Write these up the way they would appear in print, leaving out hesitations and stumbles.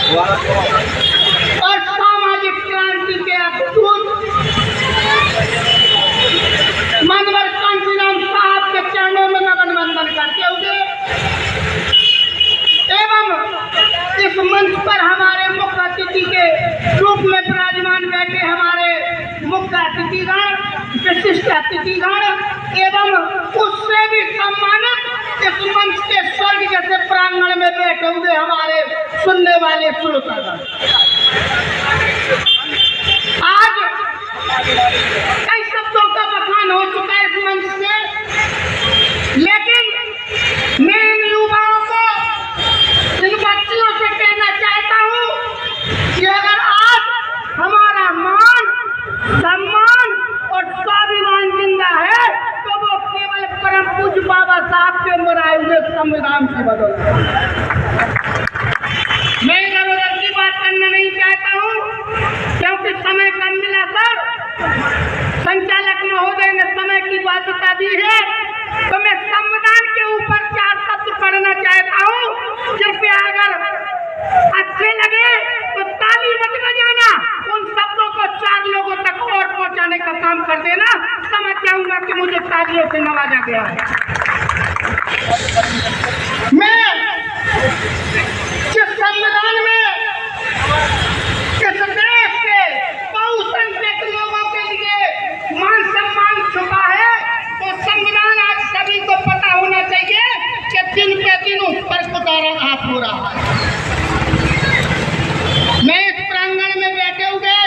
और सामाजिक क्रांति के अद्भुत मनोहर कांशीराम साहब के चरणों में नमन वंदन करते हुए एवं इस मंच पर हमारे मुख्य अतिथि के रूप में विराजमान बैठे हमारे मुख्य अतिथिगण, विशिष्ट अतिथिगण एवं उससे भी सम्मानित इस मंच के स्वर्ग जैसे प्रांगण में बैठे हुए हमारे सुनने वाले श्रोतागण, आज कई शब्दों का बखान हो चुका है इस मंच से, लेकिन मैं इन युवाओं को, इन बच्चियों से कहना चाहता हूँ कि अगर आज हमारा मान, सम्मान और स्वाभिमान जिंदा है तो वो केवल परम पूज्य बाबा साहब के बनाए हुए संविधान की बदौलत। मैं इधर उधर की बात करना नहीं चाहता हूँ क्योंकि समय कम मिला सर, संचालक महोदय ने समय की बात बता दी है, तो मैं संविधान के ऊपर 4 शब्द पढ़ना चाहता हूँ। कृपया अगर अच्छे लगे तो ताली मत बजाना, उन शब्दों को 4 लोगों तक और पहुंचाने का काम कर देना। समझ जाऊंगा कि मुझे तालियों से नवाजा गया है। मैं जिस संविधान में इस देश के बहुसंख्यक लोगों के लिए मान सम्मान छुपा है, तो संविधान आज सभी को पता होना चाहिए कि दिन पे दिन उस पर कुदाराघात हो रहा है। मैं इस प्रांगण में बैठे हुए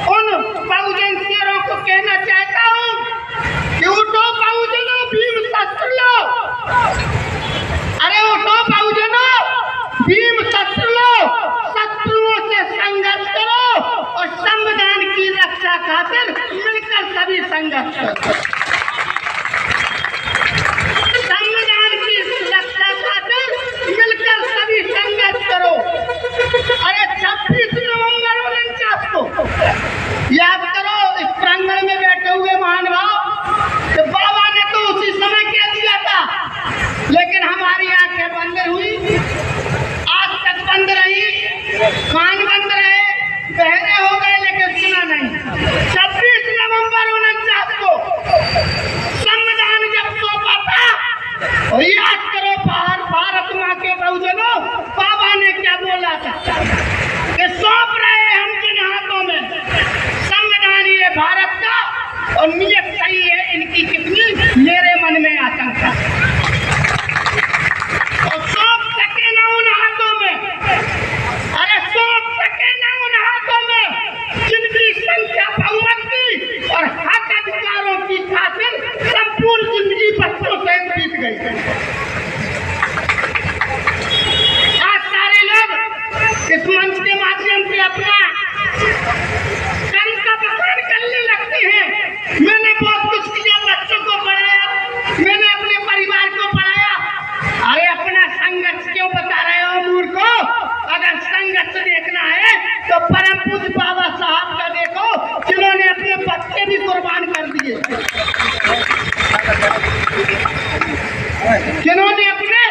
उन बहुजन शेरों को कहना चाहता हूँ कि उठो बहुजनों, भीम शस्त्र लो। अरे उठो बहुजनों, भीम शस्त्र लो, शत्रुओं से संघर्ष करो और संविधान की रक्षा खातिर मिलकर सभी संघर्ष करो। संविधान की रक्षा खातिर मिलकर सभी संघर्ष करो। अरे 26 नवंबर 49 को याद करो, इस प्रांगण में बैठे हुए महानुभाव, तो बाबा ने तो उसी समय कह दिया था, लेकिन हमारी आंखें बंद हुई, आज तक बंद रही, कान बंद रहे, बहरे हो गए, लेकिन सुना नहीं। 26 नवंबर 49 को संविधान जब सौंपा था, और याद करो भारत माँ के बहुजनों, बाबा ने क्या बोला था कि सौंप रहे हम जिन हाथों में संविधान ये भारत का, और नियत सही है इनकी कितनी मेरे मन में आशंका, और सौंप सके ना उन हाथों में, अरे सौंप सके ना उन हाथों में जिनकी संख्या बहुमत की और हक अधिकारों की खातिर संपूर्ण जिंदगी बच्चों से बीत गई। इस मंच के माध्यम से अपना कर्म का बखान करने लगते हैं। मैंने बहुत कुछ किया, बच्चों को पढ़ाया, मैंने अपने परिवार को पढ़ाया। अरे अपना संघर्ष क्यों बता रहे हो मूर्खो? अगर संघर्ष देखना है तो परम पूज्य बाबा साहब का देखो, जिन्होंने अपने बच्चे भी कुर्बान कर दिए, जिन्होंने अपने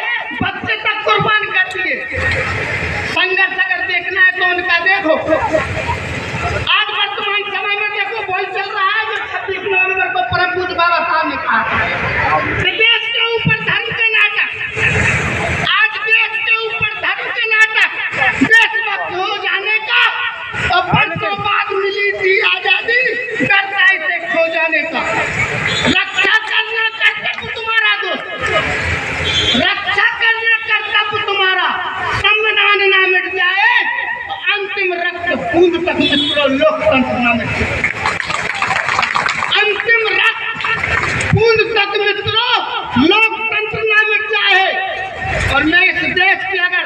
बच्चे तक कुर्बान कर दिए। संघर्ष अगर देखना है तो उनका देखो। आज वर्तमान समय में देखो बोल चल रहा है जो 26 नवंबर को परम पूज्य बाबा साहब ने कहा कि देश के ऊपर धर्म के नाटक, आज देश के ऊपर धर्म के नाटक, देशभक्त हो जाने का और बरसों बाद मिली थी आजादी, डरताई से खो जाने का। रक्षा करना कर्तव्य तुम्हारा दोस्त, रक्षा करना कर्तव्य तुम्हारा। संविधान ना मिट जाए तो अंतिम रक्त बूंद तक मित्रों लोकतंत्र ना मिट जाए, अंतिम रक्त बूंद तक मित्रों लोकतंत्र ना मिट जाए। और मैं इस देश की अगर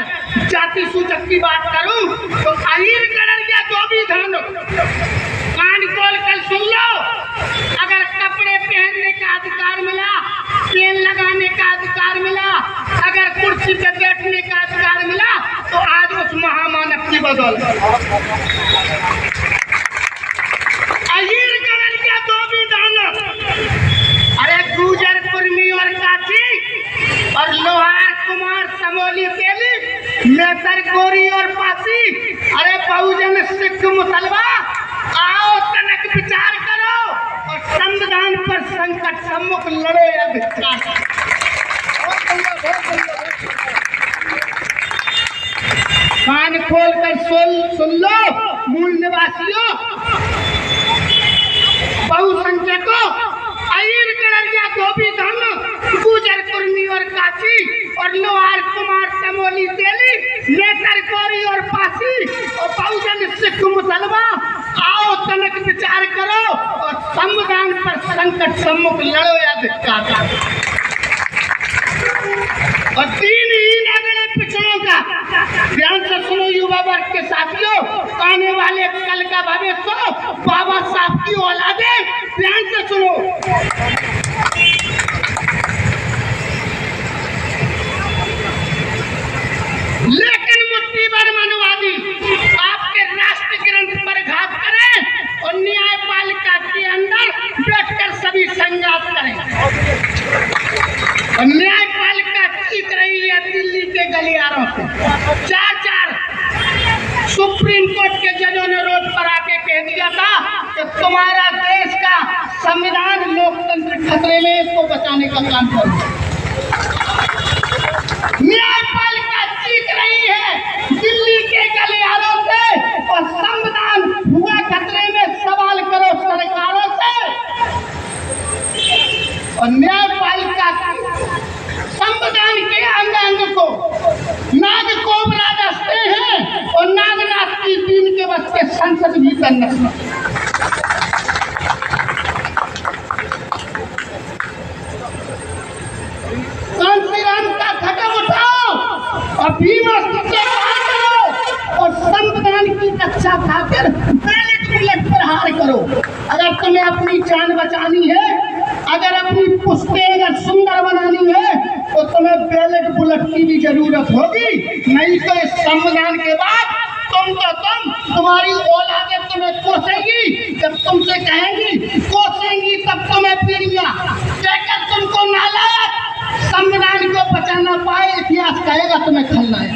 जाति सूचक की बात करूं तो अहीर गड़रिया धोबी धानो, कान खोल कर सुन लो, अगर कपड़े पहनने का अधिकार मिला, तेल लगाने का अधिकार मिला, अगर कुर्सी पे बैठने का अधिकार मिला, तो आज उस महामानव की बदौलत अहीर गड़रिया धोबी धानो, अरे गुजर कुर्मी और काची और लोहार कुमार समोली तेली मेहतर गोरी और पासी, अरे बहुजन सिख मुसलमान, आओ तनक विचार करो और संविधान पर संकट सम्मुख लड़ो या धिक्कार। कान खोल कर सुन लो मूल निवासियों, बहुसंख्यकों, अय्यर गड़रिया धोबी धन, गुजर कुर्मी और काची और लोहार कुमार चमोली तेली, नेतर गोरी और पासी और बहुजन सिख मुसलमान, आओ तनक विचार करो और संविधान पर संकट सम्मुख लड़ो या धिक्कार। और दीनहीन अगड़े पिछड़ों का ध्यान से सुनो युवा वर्ग के साथियों, आने वाले कल का भविष्य बाबा साहब की औलादे, ध्यान से सुनो। लेकिन मुट्ठी भर मनवादी आपके राष्ट्र ग्रंथ पर घात करें और न्यायपालिका के अंदर बैठकर सभी संघात करें और न्यायपालिका चीख रही है दिल्ली के गलियारों से। चार सुप्रीम कोर्ट के जजों ने रोड पर आके कह दिया था कि तुम्हारा देश का संविधान लोकतंत्र खतरे में, इसको बचाने का काम करो। न्यायपालिका चीख रही है दिल्ली के गलियारों से और संविधान हुआ खतरे में, सवाल करो सरकारों से। और न्यायपालिका संविधान के अंग अंग को नाग कोबरा दसते हैं और नागनाथ की दीन के बच्चे संसद भीतर नस्ल। कांसीराम का खटक उठाओ और भीमास्त्र से पार करो और संविधान की रक्षा खातिर बैलेट बुलेट प्रहार करो। अगर तुम्हें अपनी जान बचानी है, अगर अपनी पुश्तें अगर सुंदर बनानी है, तो तुम्हें बैलेट बुलेट की भी जरूरत होगी। नहीं तो इस संविधान के बाद तुम्हारी औलादें तुम्हें कोसेंगी। जब तुमसे कहेंगी कोसेंगी तब तुम्हें पीड़िया कहकर तुमको नालायक, संविधान को बचाना पाए इतिहास कहेगा तुम्हें खलनायक।